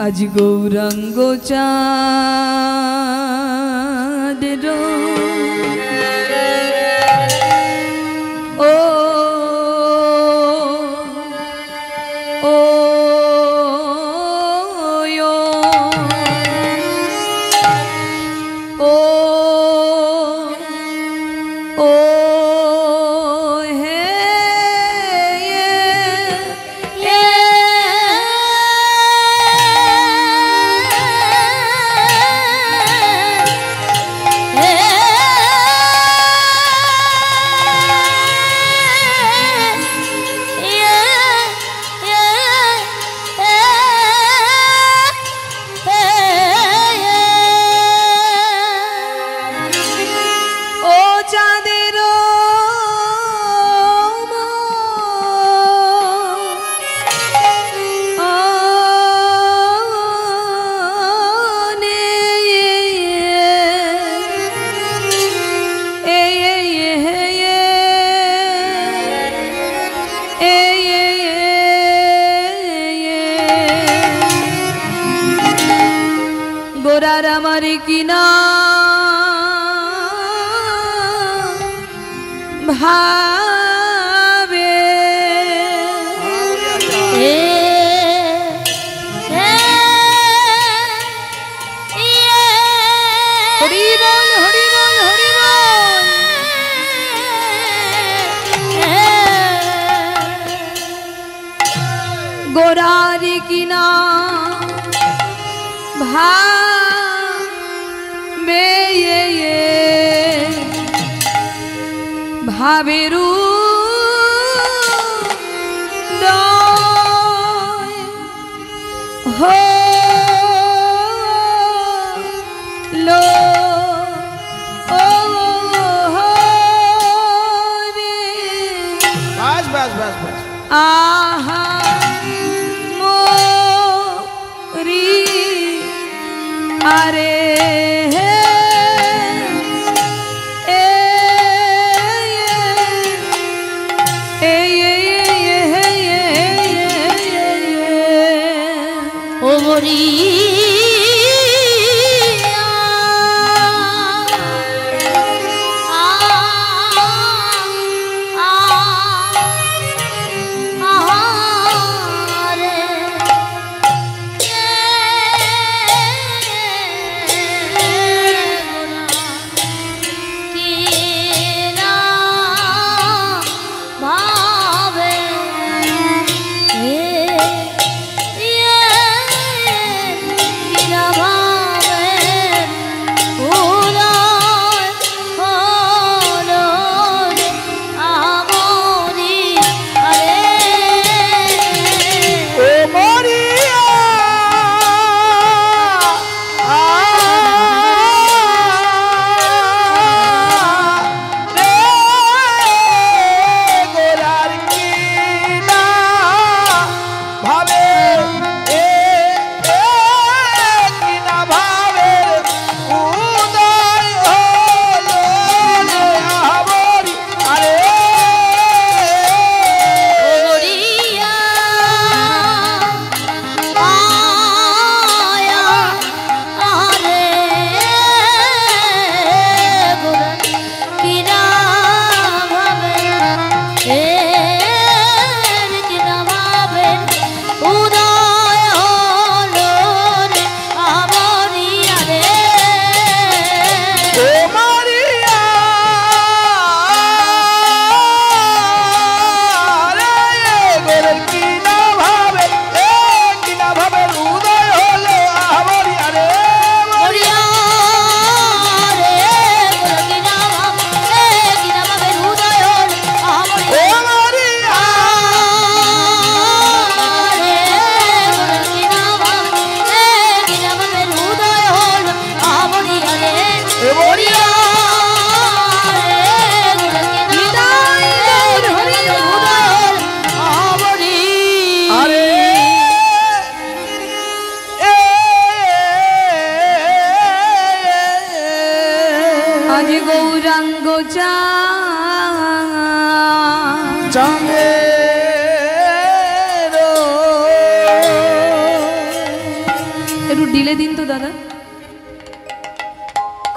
আজ গৌরাঙ্গ চাঁদের ও ও ও ও হে গোরার আমার কিনা ভাবে হরি বল হরি বল হরি বল গোরার কিনা ভাবে ভাবেরু হলো বাস বাস বাস বাস আহা মোরি আরে ও মরি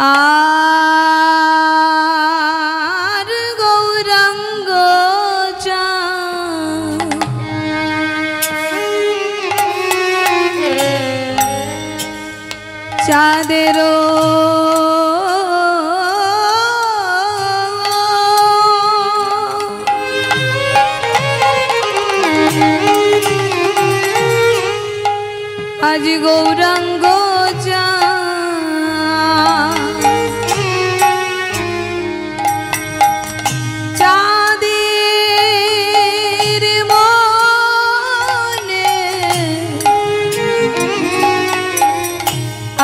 আর গৌরাঙ্গ চাঁদেরও আজ গৌরাঙ্গ চাঁদের মনে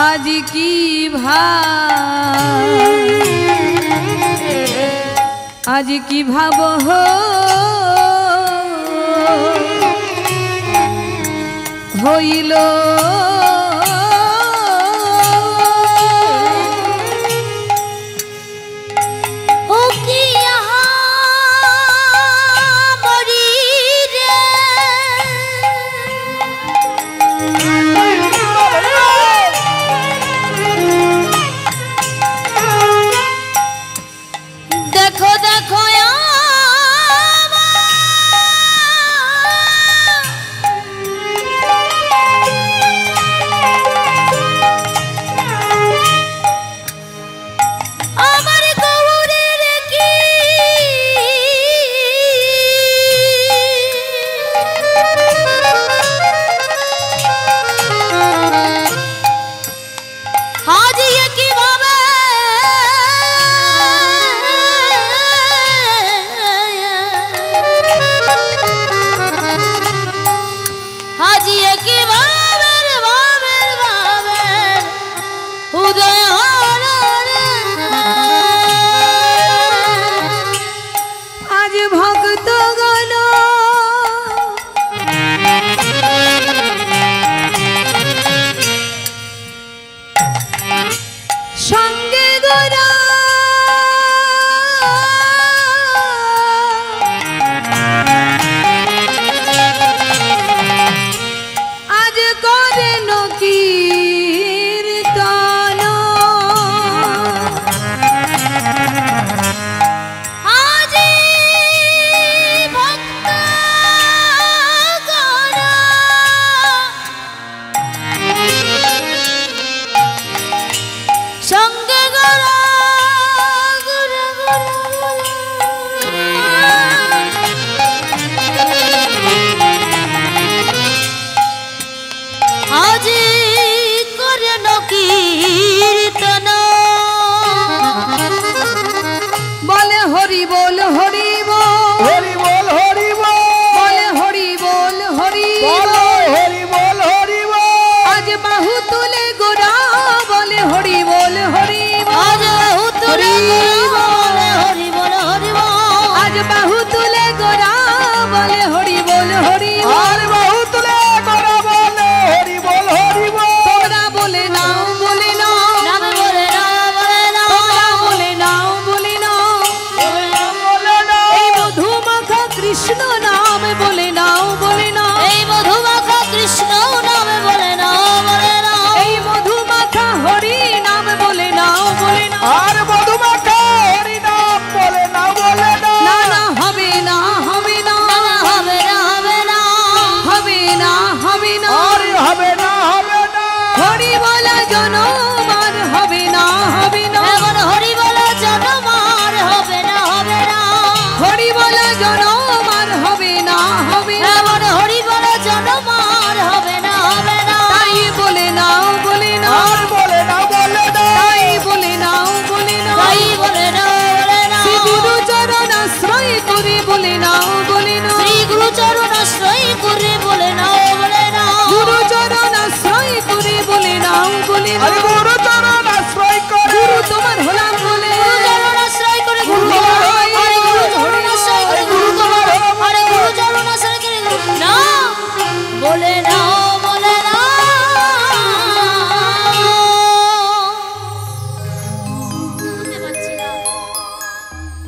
আজ কি আজ কি ভাব হইল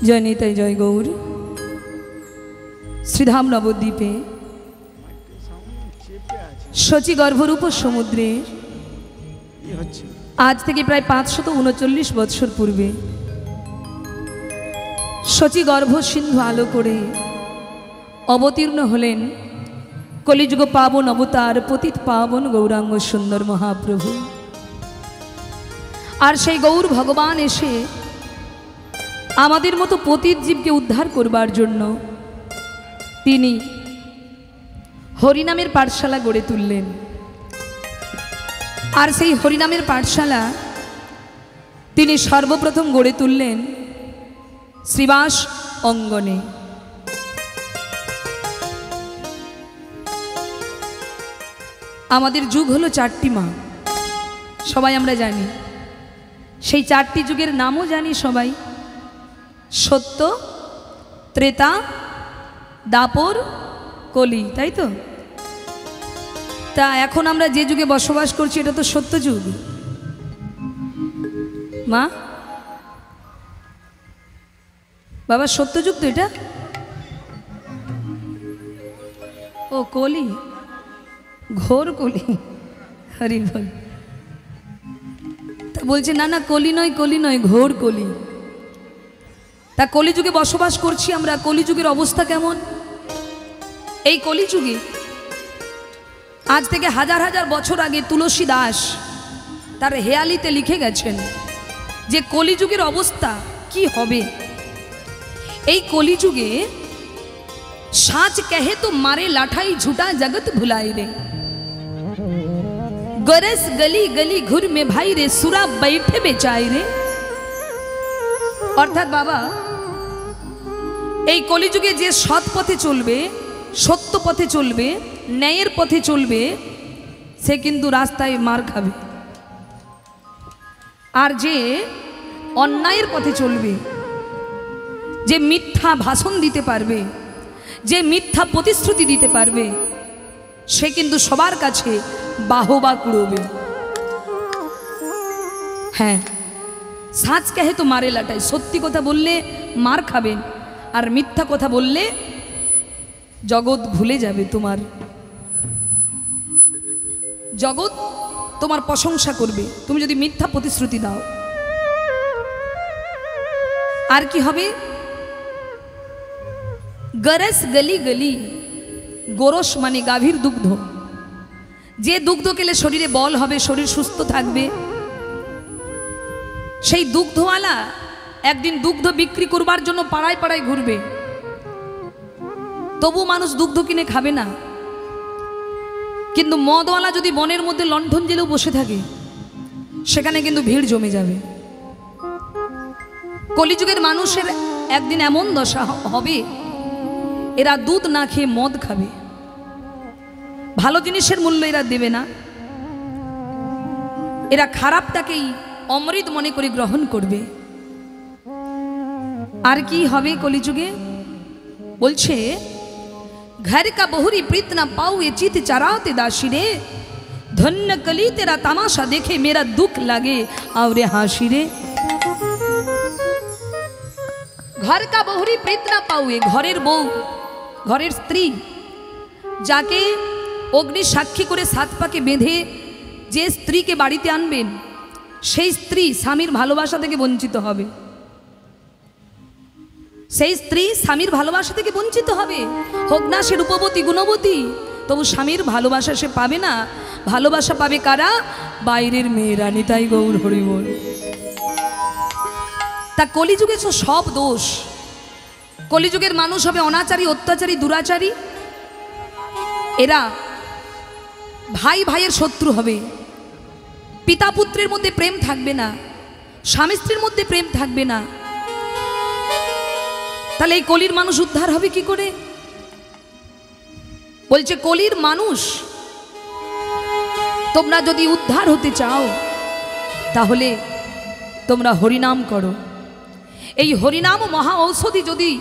जय निताई जय गौर। श्रीधाम नवद्वीपे शची गर्भरूप समुद्रे আজ থেকে প্রায় 539 বৎসর পূর্বে শচী গর্ভ সিন্ধু আলো করে অবতীর্ণ হলেন কলিযুগ পাবন অবতার পতিত পাবন গৌরাঙ্গ সুন্দর মহাপ্রভু। আর সেই গৌর ভগবান এসে আমাদের মতো পতিত জীবকে উদ্ধার করবার জন্য তিনি হরিনামের পাঠশালা গড়ে তুললেন। আর সেই হরিনামের পাঠশালা তিনি সর্বপ্রথম গড়ে তুললেন শ্রীবাস অঙ্গনে। আমাদের যুগ হলো 4টি মা, সবাই আমরা জানি। সেই 4টি যুগের নামও জানি সবাই, সত্য, ত্রেতা, দাপর, কলি, তাই তো? তা এখন আমরা যে যুগে বসবাস করছি এটা তো সত্য যুগ। মা বাবা, সত্য যুগ তো এটা। ও কলি, ঘোর কলি, হরি বল। তা বলছে না না, কলি নয়, কলি নয়, ঘোর কলি। তা কলিযুগে বসবাস করছি আমরা। কলিযুগের অবস্থা কেমন? এই কলিযুগে আজ থেকে হাজার হাজার বছর আগে তুলসী দাস তার হেয়ালিতে লিখে গেছেন যে কলিযুগের অবস্থা কি হবে। এই কলিযুগে সাঁচ কহে তো মারে লাঠাই ঝুটা জগৎ ভুলাই রে, গরস গলি গলি ঘুর মে ভাই রে, সুরা बैठे বেচাই রে। অর্থাৎ বাবা, এই কলিযুগে যে সৎ পথে চলবে, সত্য পথে চলবে, ন্যায়ের পথে চলবে, সে কিন্তু রাস্তায় মার খাবে। আর যে অন্যায়ের পথে চলবে, যে মিথ্যা ভাষণ দিতে পারবে, যে মিথ্যা প্রতিশ্রুতি দিতে পারবে, সে কিন্তু সবার কাছে বাহবা কুড়োবে। হ্যাঁ, সাঁচ কহে তো মারে লাটাই। সত্যি কথা বললে মার খাবেন, আর মিথ্যা কথা বললে জগৎ ভুলে যাবে তোমার। জগৎ তোমার প্রশংসা করবে তুমি যদি মিথ্যা প্রতিশ্রুতি দাও। আর কি হবে? গরস গলি গলি, গোরস মানে গাভীর দুগ্ধ। যে দুগ্ধ খেলে শরীরে বল হবে, শরীর সুস্থ থাকবে, সেই দুগ্ধওয়ালা একদিন দুগ্ধ বিক্রি করবার জন্য পাড়ায় পাড়ায় ঘুরবে। তবু মানুষ দুগ্ধ কিনে খাবে না। কিন্তু মদওয়ালা যদি বনের মধ্যে লণ্ঠন জেলেও বসে থাকে, সেখানে কিন্তু ভিড় জমে যাবে। কলিযুগের মানুষের একদিন এমন দশা হবে, এরা দুধ না খেয়ে মদ খাবে। ভালো জিনিসের মূল্য এরা দেবে না, এরা খারাপটাকেই অমৃত মনে করে গ্রহণ করবে। আর কি হবে কলিযুগে? বলছে, घर का बहुरी प्रीत न पाऊ ये चित चराते दासी रे, धन्य कली तेरा तमाशा देखे मेरा दुख लागे और हासी रे। घर का बहुरी प्रीत न पाऊ, घरेर बউ, ঘরের স্ত্রী, যাকে অগ্নি সাক্ষী করে 7 পাকে বেঁধে যে স্ত্রীকে বাড়িতে আনবেন, সেই স্ত্রী স্বামীর ভালোবাসা থেকে বঞ্চিত হবে। সেই স্ত্রী স্বামীর ভালোবাসা থেকে বঞ্চিত হবে। হোক না সে রূপবতী গুণবতী, তবু স্বামীর ভালোবাসা সে পাবে না। ভালোবাসা পাবে কারা? বাইরের মেয়েরা। নিতাই গৌর হরি বল। তা কলিযুগে সব দোষ। কলিযুগের মানুষ হবে অনাচারী, অত্যাচারী, দুরাচারী। এরা ভাই ভাইয়ের শত্রু হবে। পিতা পুত্রের মধ্যে প্রেম থাকবে না, স্বামী স্ত্রীর মধ্যে প্রেম থাকবে না। তাহলে এই কলির মানুষ উদ্ধার হবে কি করে? বলছে, কলির মানুষ তোমরা যদি উদ্ধার হতে চাও, তাহলে তোমরা হরিনাম করো। এই হরিনাম মহা ঔষধি যদি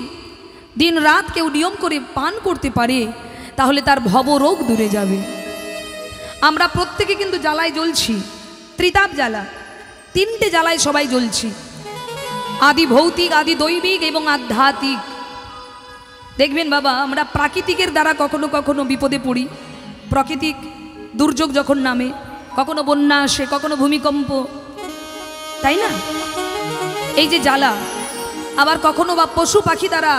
দিন রাত কেউ নিয়ম করে পান করতে পারে, তাহলে তার ভবরোগ দূরে যাবে। আমরা প্রত্যেকে কিন্তু জ্বালায় জ্বলছি, ত্রিতাপ জ্বালা, 3টে জ্বালায় সবাই জ্বলছি। আদি ভৌতিক, আদি দৈবিক এবং আধ্যাত্মিক। দেখবেন বাবা, আমরা প্রাকৃতিকের দ্বারা কখনো কখনো বিপদে পড়ি। প্রাকৃতিক দুর্যোগ যখন নামে, কখনো বন্যা আসে, কখনো ভূমিকম্প, তাই না? এই যে জ্বালা, আবার কখনো বা পশু পাখি দ্বারা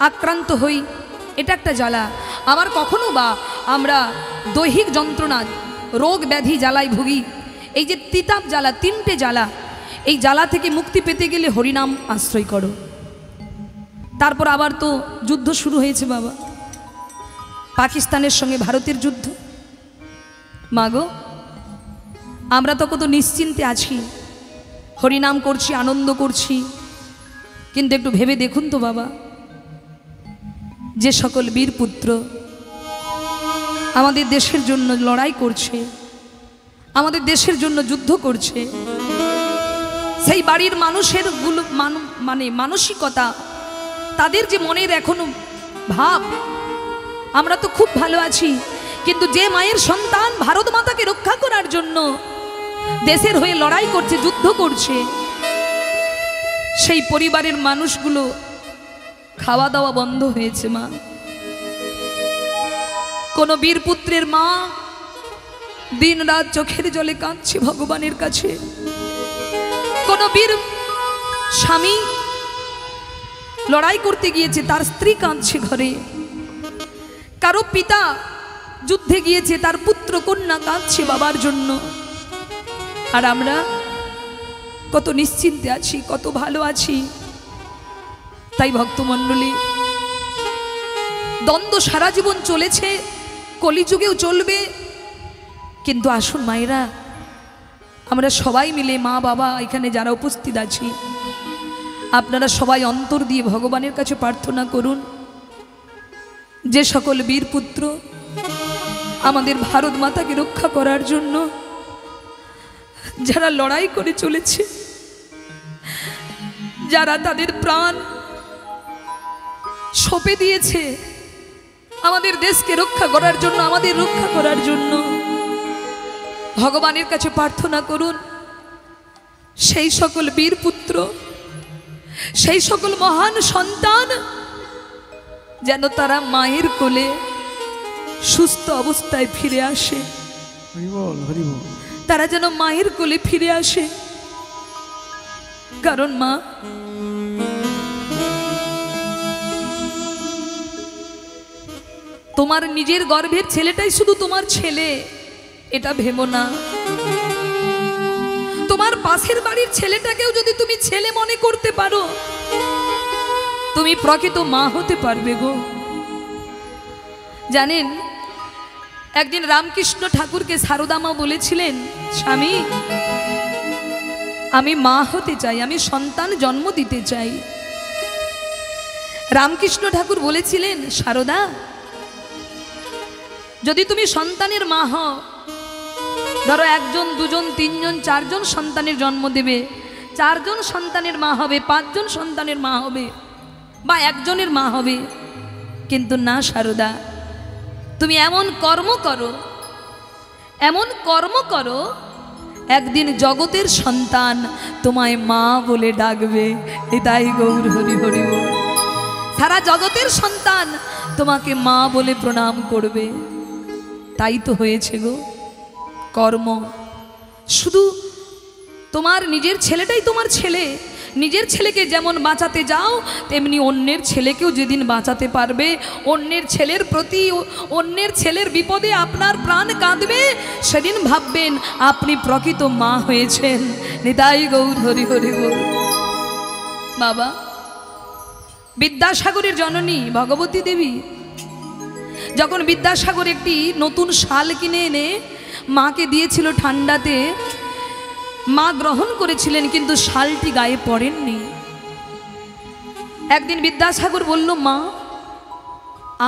আক্রান্ত হই, এটা একটা জ্বালা। আবার কখনো বা আমরা দৈহিক যন্ত্রণা, রোগ ব্যাধি জ্বালায় ভুগি। এই যে তিতাব জ্বালা, তিনটে জ্বালা, এই জ্বালা থেকে মুক্তি পেতে গেলে হরিনাম আশ্রয় করো। তারপর আবার তো যুদ্ধ শুরু হয়েছে বাবা, পাকিস্তানের সঙ্গে ভারতের যুদ্ধ। মাগো, আমরা তো কত নিশ্চিন্তে আছি, হরিনাম করছি, আনন্দ করছি, কিন্তু একটু ভেবে দেখুন তো বাবা, যে সকল বীর পুত্র আমাদের দেশের জন্য লড়াই করছে, আমাদের দেশের জন্য যুদ্ধ করছে, সেই বাড়ির মানুষের মানসিকতা, তাদের যে মনের এখনো ভাব, আমরা তো খুব ভালো আছি, কিন্তু যে মায়ের সন্তান ভারত মাতাকে রক্ষা করার জন্য দেশের হয়ে লড়াই করছে, যুদ্ধ করছে, সেই পরিবারের মানুষগুলো খাওয়া দাওয়া বন্ধ হয়েছে। মা, কোন বীরপুত্রের মা দিন রাত চোখের জলে কাঁদছে ভগবানের কাছে। কোন বীর স্বামী লড়াই করতে গিয়েছে, তার স্ত্রী কাঁদছে ঘরে। কারো পিতা যুদ্ধে গিয়েছে, তার পুত্র কন্যা কাঁদছে বাবার জন্য। আর আমরা কত নিশ্চিন্তে আছি, কত ভালো আছি। তাই ভক্তমণ্ডলী, দ্বন্দ্ব সারা জীবন চলেছে, কলিযুগেও চলবে, কিন্তু আসুন মায়েরা, আমরা সবাই মিলে, মা বাবা এখানে যারা উপস্থিত আছি, আপনারা সবাই অন্তর দিয়ে ভগবানের কাছে প্রার্থনা করুন, যে সকল বীরপুত্র আমাদের ভারত মাতাকে রক্ষা করার জন্য যারা লড়াই করে চলেছে, যারা তাদের প্রাণ সঁপে দিয়েছে আমাদের দেশকে রক্ষা করার জন্য, আমাদের রক্ষা করার জন্য, ভগবানের কাছে প্রার্থনা করুন সেই সকল বীরপুত্র, সেই সকল মহান সন্তান যেন তারা মায়ের কোলে সুস্থ অবস্থায় ফিরে আসে। তারা যেন মায়ের কোলে ফিরে আসে। কারণ মা, তোমার নিজের গর্ভের ছেলেটাই শুধু তোমার ছেলে, এটা ভেবো না। তোমার পাশের বাড়ির ছেলেটাকেও যদি তুমি ছেলে মনে করতে পারো, তুমি প্রকৃত মা হতে পারবে গো। জানেন, একদিন রামকৃষ্ণ ঠাকুরকে সারদা মা বলেছিলেন, স্বামী, আমি মা হতে চাই, আমি সন্তান জন্ম দিতে চাই। রামকৃষ্ণ ঠাকুর বলেছিলেন, সারদা, যদি তুমি সন্তানের মা হও, ধরো 1 জন 2 জন 3 জন 4 জন সন্তানের জন্ম দেবে, 4 জন সন্তানের মা হবে, 5 জন সন্তানের মা হবে, বা 1 জনের মা হবে, কিন্তু না সারদা, তুমি এমন কর্ম করো, এমন কর্ম করো, একদিন জগতের সন্তান তোমায় মা বলে ডাকবে। তাই গৌর হরি হরি বল। সারা জগতের সন্তান তোমাকে মা বলে প্রণাম করবে। তাই তো হয়েছে গো, কর্ম। শুধু তোমার নিজের ছেলেটাই তোমার ছেলে, নিজের ছেলেকে যেমন বাঁচাতে যাও, তেমনি অন্যের ছেলেকেও যেদিন বাঁচাতে পারবে, অন্যের ছেলের প্রতি, অন্যের ছেলের বিপদে আপনার প্রাণ কাঁদবে, সেদিন ভাববেন আপনি প্রকৃত মা হয়েছেন। নিতাই গৌর হরি হরি বল। বাবা, বিদ্যাসাগরের জননী ভগবতী দেবী যখন বিদ্যাসাগর একটি নতুন শাল কিনে এনে মাকে দিয়েছিল ঠান্ডাতে, মা গ্রহণ করেছিলেন, কিন্তু শালটি গায়ে পড়েননি। একদিন বিদ্যাসাগর বলল, মা,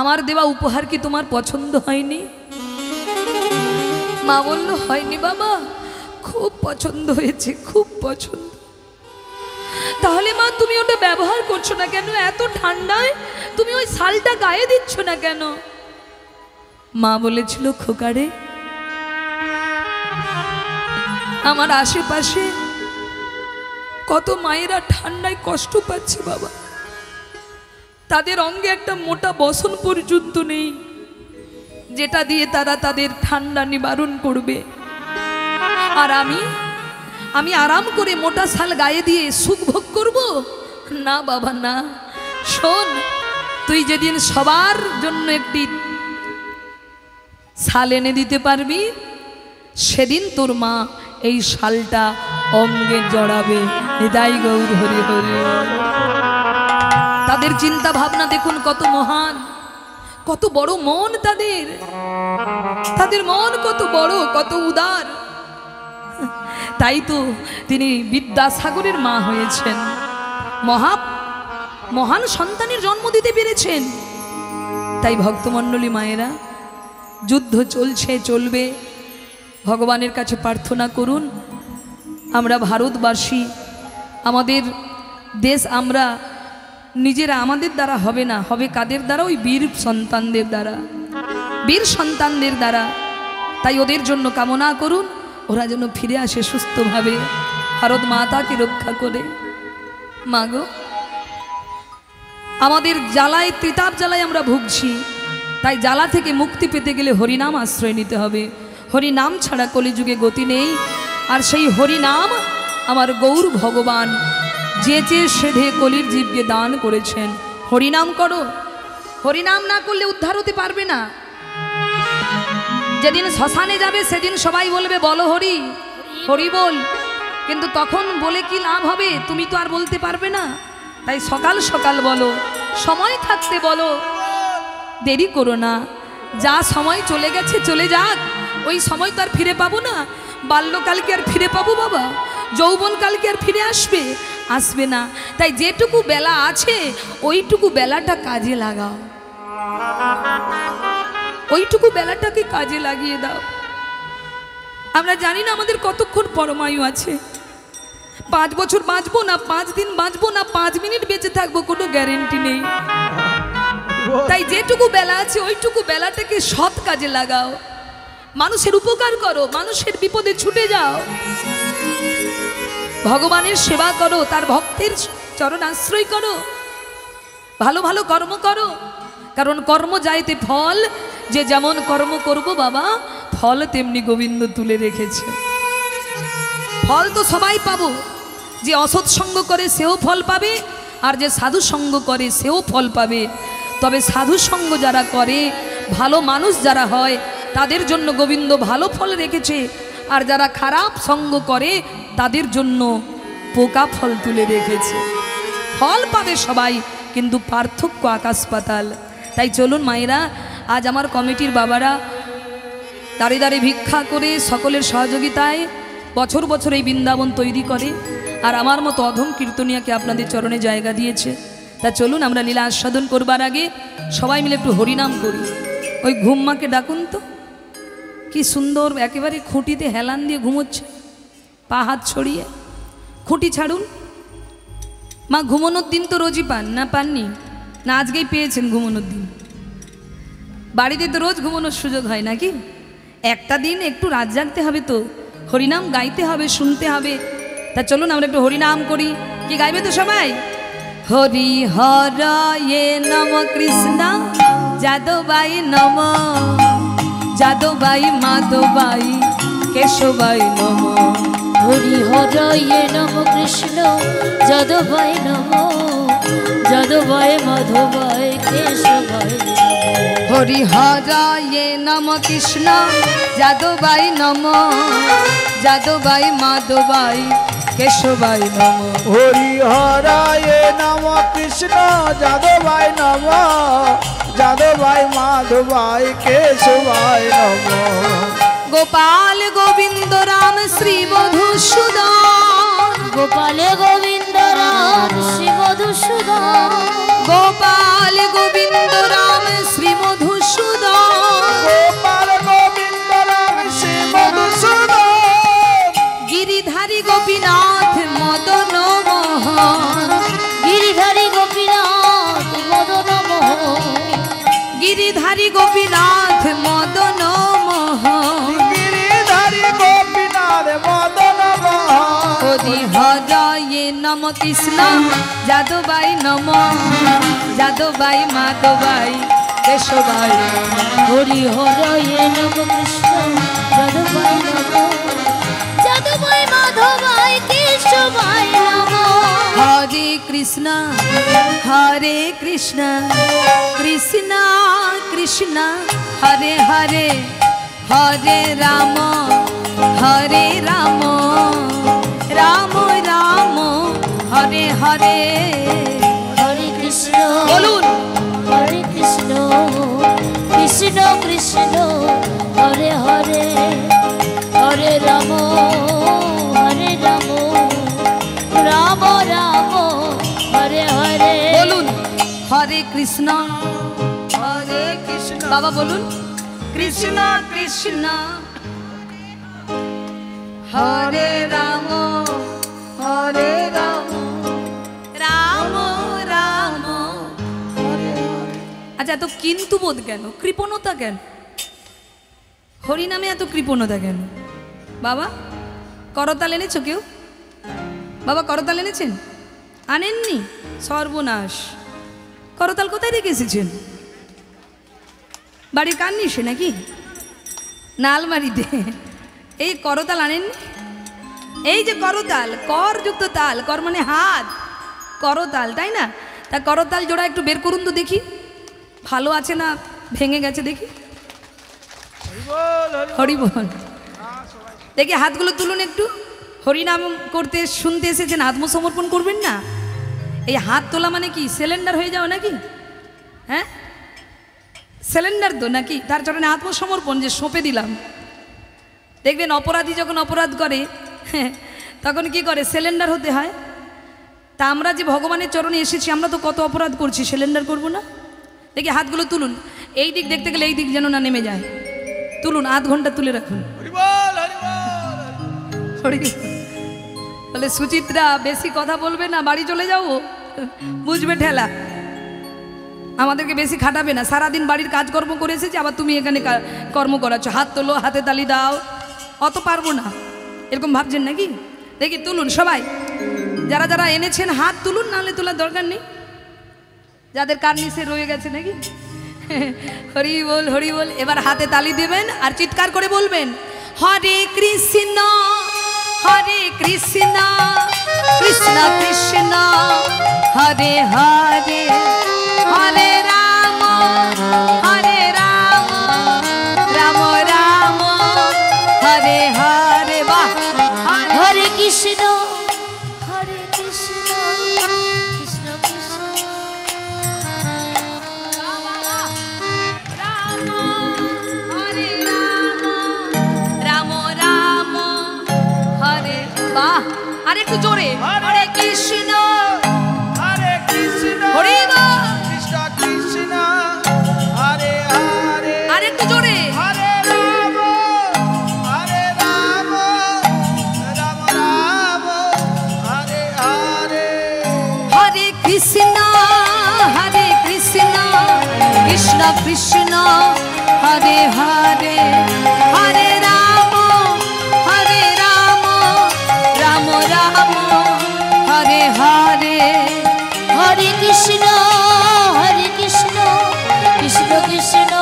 আমার দেওয়া উপহার কি তোমার পছন্দ হয়নি? মা বলল, হয়নি বাবা, খুব পছন্দ হয়েছে, খুব পছন্দ। তাহলে মা, তুমি ওটা ব্যবহার করছো না কেন? এত ঠান্ডায় তুমি ওই শালটা গায়ে দিচ্ছ না কেন? মা বলেছিল, খোকারে, আমার আশেপাশে কত মায়েরা ঠান্ডায় কষ্ট পাচ্ছে বাবা, তাদের অঙ্গে একটা মোটা বসন পর্যন্ত নেই, যেটা দিয়ে তারা তাদের ঠান্ডা নিবারণ করবে। আর আমি আরাম করে মোটা শাল গায়ে দিয়ে সুখ ভোগ করব? না বাবা না। শোন, তুই যেদিন সবার জন্য একটি শাল এনে দিতে পারবি, সেদিন তোর মা এই শালটা অঙ্গে জড়াবে। হৃদয় গৌর হরি হরি। তাদের চিন্তা ভাবনা দেখুন কত মহান, কত বড় মন তাদের। তাদের মন কত বড়, কত উদার। তাই তো তিনি বিদ্যাসাগরের মা হয়েছেন, মহান সন্তানের জন্ম দিতে পেরেছেন। তাই ভক্তমণ্ডলী মায়েরা, যুদ্ধ চলছে, চলবে। ভগবানের কাছে প্রার্থনা করুন, আমরা ভারতবাসী, আমাদের দেশ আমরা নিজেরা, আমাদের দ্বারা হবে না, হবে কাদের দ্বারা? ওই বীর সন্তানদের দ্বারা, বীর সন্তানদের দ্বারা। তাই ওদের জন্য কামনা করুন, ওরা যেন ফিরে আসে সুস্থভাবে, ভারত মাতাকে রক্ষা করে। মাগো, আমাদের জ্বালায়, ত্রিতাপ জ্বালায় আমরা ভুগছি। তাই জ্বালা থেকে মুক্তি পেতে গেলে হরিনাম আশ্রয় নিতে হবে। হরিনাম ছাড়া কলিযুগে গতি নেই। আর সেই হরিনাম আমার গৌর ভগবান যে চেয়ে সেধে কলির জীবকে দান করেছেন। হরিনাম করো, হরিনাম না করলে উদ্ধার হতে পারবে না। যেদিন শ্মশানে যাবে সেদিন সবাই বলবে বলো হরি, হরি বল, কিন্তু তখন বলে কি লাভ হবে? তুমি তো আর বলতে পারবে না। তাই সকাল সকাল বলো, সময় থাকতে বলো, দেরি করো না। যা সময় চলে গেছে চলে যাক, ওই সময় তো আর ফিরে পাবো না। বাল্যকালকে আর ফিরে পাবো বাবা? যৌবনকালকে আর ফিরে আসবে? আসবে না। তাই যেটুকু বেলা আছে ওইটুকু বেলাটা কাজে লাগাও, ওইটুকু বেলাটাকে কাজে লাগিয়ে দাও। আমরা জানি না আমাদের কতক্ষণ পরমায়ু আছে। 5 বছর বাঁচবো না, 5 দিন বাঁচবো না, 5 মিনিট বেঁচে থাকবো, কোনো গ্যারেন্টি নেই। তাই যেটুকু বেলা আছে ওইটুকু বেলাটাকে সৎ কাজে লাগাও, মানুষের উপকার করো, মানুষের বিপদে ছুটে যাও, ভগবানের সেবা করো, তার ভক্তের চরণ আশ্রয় করো, ভালো ভালো কর্ম করো। কারণ কর্ম যাইতে ফল, যে যেমন কর্ম করব বাবা, ফল তেমনি গোবিন্দ তুলে রেখেছে। ফল তো সবাই পাবো, যে অসৎ সঙ্গ করে সেও ফল পাবে, আর যে সাধু সঙ্গ করে সেও ফল পাবে। তবে সাধু সঙ্গ যারা করে, ভালো মানুষ যারা হয়, তাদের জন্য গোবিন্দ ভালো ফল রেখেছে। আর যারা খারাপ সঙ্গ করে তাদের জন্য পোকা ফল তুলে রেখেছে। ফল পাবে সবাই, কিন্তু পার্থক্য আকাশ পাতাল। তাই চলুন মায়েরা, আজ আমার কমিটির বাবারা দাঁড়িয়ে দাঁড়িয়ে ভিক্ষা করে সকলের সহযোগিতায় বছর বছর এই বৃন্দাবন তৈরি করে, আর আমার মতো অধম কীর্তনিয়াকে আপনাদের চরণে জায়গা দিয়েছে। তা চলুন আমরা লীলা আস্বাদন করবার আগে সবাই মিলে একটু হরিনাম করি। ওই ঘুমমাকে ডাকুন তো, কি সুন্দর একেবারে খুঁটিতে হেলান দিয়ে ঘুমোচ্ছে, পা হাত ছড়িয়ে। খুঁটি ছাড়ুন মা। ঘুমানোর দিন তো রোজই পান না? পাননি না, আজকেই পেয়েছেন ঘুমানোর দিন। বাড়িতে তো রোজ ঘুমানোর সুযোগ হয় নাকি? একটা দিন একটু রাত জাগতে হবে, তো হরিনাম গাইতে হবে, শুনতে হবে। তা চলুন আমরা একটু হরিনাম করি। কি গাইবে তো সবাই? হরি হরয়ে নম কৃষ্ণ যাদবাই নম, যাদবাই মাধবাই কেশবাই নম। হরি হরয়ে নম কৃষ্ণ যাদবাই নম, যাদবাই মাধবাই কেশবাই নম। হরি হরয়ে নম কৃষ্ণ যাদবাই নম, যাদবাই মাধবাই কেশবাই নম। হরি হরায়ে নম কৃষ্ণ যাদবাই নম, যাদবাই মাধবাই কেশবাই নম। গোপাল গোবিন্দ রাম শ্রী মধুসূদন, গোপাল গোবিন্দ রাম শ্রী মধুসূদন, গোপাল গোবিন্দ রাম শ্রী মধুসূদন, গোপাল গোবিন্দ রাম শ্রী মধুসূদন। গিরিধারী গোপীনাথ মদন মোহন, গিরিধারী গোপীনাথ মদন মোহন, গিরিধারী গোপীনাথ মদন মোহন। গিরিধারী গোপীনাথ মদন মোহন। হরি হরয়ে নম কৃষ্ণ যাদবাই নম, যাদবাই মাধবাই কেশবাই। হরি হরয়ে নম কৃষ্ণ যাদবাই নম, যাদবাই কেশবায় মাধবায় কেশবায় নমো। হরে কৃষ্ণ হরে কৃষ্ণ কৃষ্ণ কৃষ্ণ হরে হরে হরে রাম রাম রাম হরে হরে। হরে কৃষ্ণ বলুন হরে কৃষ্ণ কৃষ্ণ কৃষ্ণ হরে হরে হরে রাম রাম রাম হরে হরে। বলুন হরে কৃষ্ণ বাবা বলুন কৃষ্ণ কৃষ্ণ হরে রাম রাম রাম। আচ্ছা এত কিন্তু বোধ কেন, কৃপণতা কেন, হরিনামে এত কৃপণতা কেন? বাবা করতাল এনেছো কেউ? বাবা করতাল এনেছেন? আনেননি? সর্বনাশ, করতাল কোথায় রেখে এসেছেন? বাড়ির কান নিশে নাকি না আলমারিতে? এই করতাল আনেননি? এই যে করতাল, করযুক্ত তাল, কর মানে হাত, করতাল তাই না? তা করতাল জোড়া একটু বের করুন তো দেখি, ভালো আছে না ভেঙে গেছে দেখি। হরি বল। দেখি হাতগুলো তুলুন একটু। হরিনাম করতে শুনতে এসেছেন, আত্মসমর্পণ করবেন না? এই হাত তোলা মানে কি সিলিন্ডার হয়ে যাও নাকি? হ্যাঁ সিলিন্ডার তো নাকি? তার চরণে আত্মসমর্পণ, যে সঁপে দিলাম। দেখবেন অপরাধী যখন অপরাধ করে তখন কি করে? সিলিন্ডার হতে হয়। তা আমরা যে ভগবানের চরণে এসেছি, আমরা তো কত অপরাধ করছি, সিলিন্ডার করবো না? দেখি হাতগুলো তুলুন, এই দিক দেখতে গেলে এই দিক যেন না নেমে যায়। তুলুন, আধ ঘন্টা তুলে রাখুন। বলে সুচিত্রা বেশি কথা বলবে না, বাড়ি চলে যাও, বুঝবে ঠেলা, আমাদেরকে বেশি খাটাবে না। সারাদিন বাড়ির কাজকর্ম করে এসেছি, আবার তুমি এখানে কর্ম করাচ্ছ। হাত তোলো, হাতে তালি দাও। অত পারবো না এরকম ভাবছেন নাকি? দেখি তুলুন সবাই, যারা যারা এনেছেন হাত তুলুন, নাহলে তোলার দরকার নেই। যাদের কার নিচে রয়ে গেছে নাকি? হরি বল হরি বল। এবার হাতে তালি দেবেন আর চিৎকার করে বলবেন হরে কৃষ্ণ কৃষ্ণ কৃষ্ণ হরে হরে হরে রাম রাম রাম হরে হরে। বাহ! হরে কৃষ্ণ হরে কৃষ্ণ কৃষ্ণ কৃষ্ণ রাম হরে রাম রাম হরে। বাহ! আর একটু জোরে হরে কৃষ্ণ হরে কৃষ্ণ হরে বল। কৃষ্ণ কৃষ্ণ হরে হরে আর একটু জোরে হরে রাম রাম রাম হরে হরে হরে কৃষ্ণ কৃষ্ণ কৃষ্ণ হরে হরে হরে রাম রাম রাম হরে হরে। হরে কৃষ্ণ কৃষ্ণ কৃষ্ণ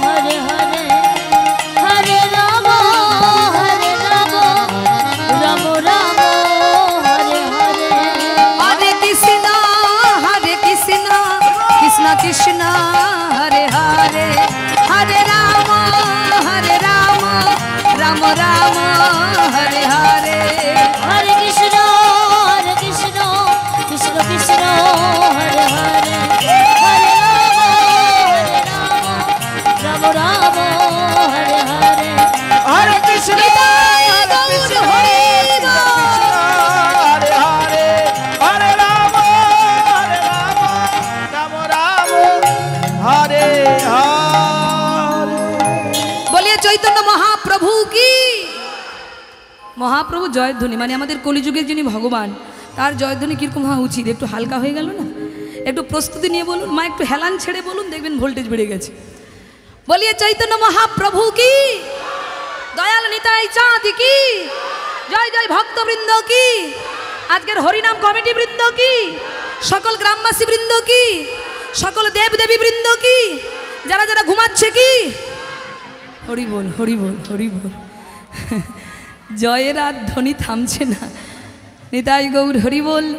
হরে হরে হরে রাম রাম রাম হরে হরে। হরে কৃষ্ণ কৃষ্ণ কৃষ্ণ হরে হরে হরে রাম রাম রাম হরে হরে। হরে কৃষ্ণ কৃষ্ণ কৃষ্ণ হরে হরে হরে রাম রাম হরে হরে। হরে কৃষ্ণ কৃষ্ণ হরে হরে হরে রাম রাম রাম হরে হরে। বলিয়ে চৈতন্য মহাপ্রভু কি। মহাপ্রভু জয়ধ্বনি মানে আমাদের কলিযুগের যিনি ভগবান, তার জয়ধ্বনি কীরকম হওয়া উচিত? একটু হালকা হয়ে গেল না? একটু প্রস্তুতি নিয়ে বলুন, মা একটু হেলান ছেড়ে বলুন, দেখবেন ভোল্টেজ বেড়ে গেছে। বলিয়ে চৈতন্য মহাপ্রভু কি, দয়াল নিতাই চাঁদ কি, জয় জয় ভক্তবৃন্দ কি, আজকের হরিনাম কমিটি বৃন্দ কি, সকল গ্রামবাসী বৃন্দ কি, সকল দেবদেবী বৃন্দ কি, যারা যারা ঘুমাচ্ছে কি। হরি বল হরি বল হরি বল। জয়ের আর ধ্বনি থামছে না। নিতাই গৌর হরি বল।